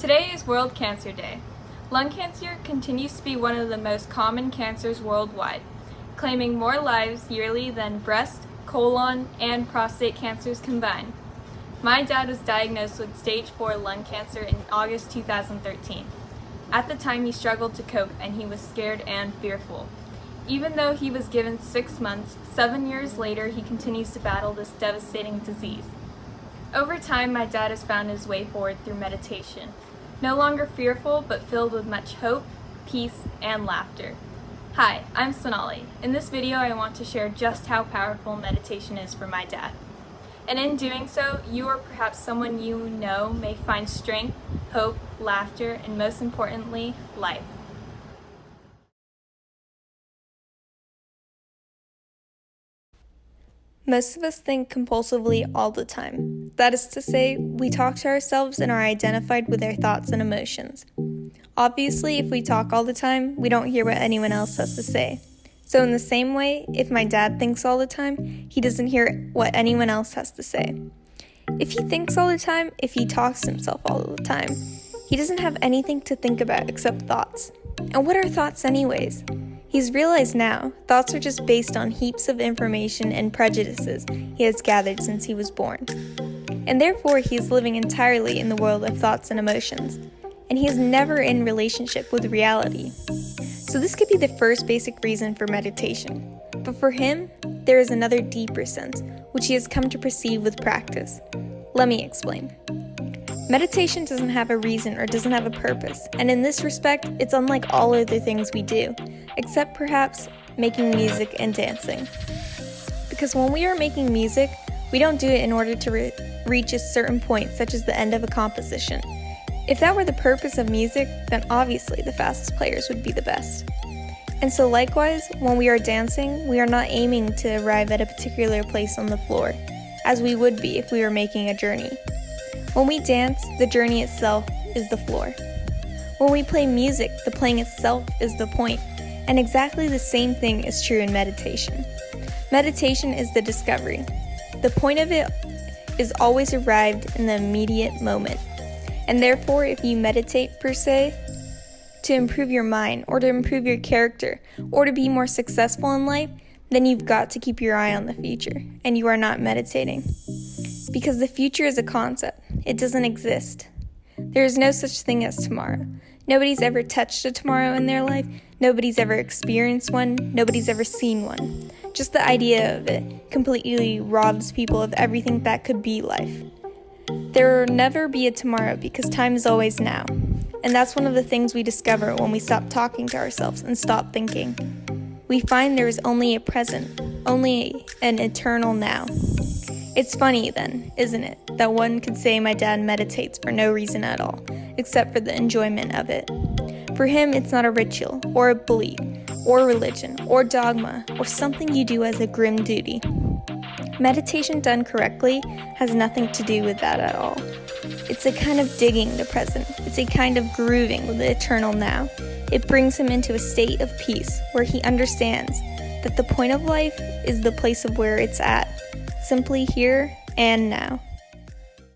Today is World Cancer Day. Lung cancer continues to be one of the most common cancers worldwide, claiming more lives yearly than breast, colon, and prostate cancers combined. My dad was diagnosed with stage 4 lung cancer in August 2013. At the time, he struggled to cope and he was scared and fearful. Even though he was given 6 months, 7 years later, he continues to battle this devastating disease. Over time, my dad has found his way forward through meditation. No longer fearful, but filled with much hope, peace, and laughter. Hi, I'm Sunali. In this video, I want to share just how powerful meditation is for my dad. And in doing so, you or perhaps someone you know may find strength, hope, laughter, and most importantly, life. Most of us think compulsively all the time. That is to say, we talk to ourselves and are identified with our thoughts and emotions. Obviously, if we talk all the time, we don't hear what anyone else has to say. So in the same way, if my dad thinks all the time, he doesn't hear what anyone else has to say. If he thinks all the time, if he talks to himself all the time, he doesn't have anything to think about except thoughts. And what are thoughts anyways? He's realized now, thoughts are just based on heaps of information and prejudices he has gathered since he was born. And therefore, he is living entirely in the world of thoughts and emotions. And he is never in relationship with reality. So this could be the first basic reason for meditation. But for him, there is another deeper sense, which he has come to perceive with practice. Let me explain. Meditation doesn't have a reason or doesn't have a purpose, and in this respect, it's unlike all other things we do, except perhaps making music and dancing. Because when we are making music, we don't do it in order to reach a certain point, such as the end of a composition. If that were the purpose of music, then obviously the fastest players would be the best. And so likewise, when we are dancing, we are not aiming to arrive at a particular place on the floor, as we would be if we were making a journey. When we dance, the journey itself is the floor. When we play music, the playing itself is the point, and exactly the same thing is true in meditation. Meditation is the discovery. The point of it is always arrived in the immediate moment, and therefore if you meditate per se, to improve your mind, or to improve your character, or to be more successful in life, then you've got to keep your eye on the future, and you are not meditating. Because the future is a concept. It doesn't exist. There is no such thing as tomorrow. Nobody's ever touched a tomorrow in their life. Nobody's ever experienced one. Nobody's ever seen one. Just the idea of it completely robs people of everything that could be life. There will never be a tomorrow because time is always now. And that's one of the things we discover when we stop talking to ourselves and stop thinking. We find there is only a present, only an eternal now. It's funny then, isn't it, that one could say my dad meditates for no reason at all, except for the enjoyment of it. For him, it's not a ritual, or a belief, or religion, or dogma, or something you do as a grim duty. Meditation done correctly has nothing to do with that at all. It's a kind of digging the present. It's a kind of grooving with the eternal now. It brings him into a state of peace where he understands that the point of life is the place of where it's at. Simply here and now.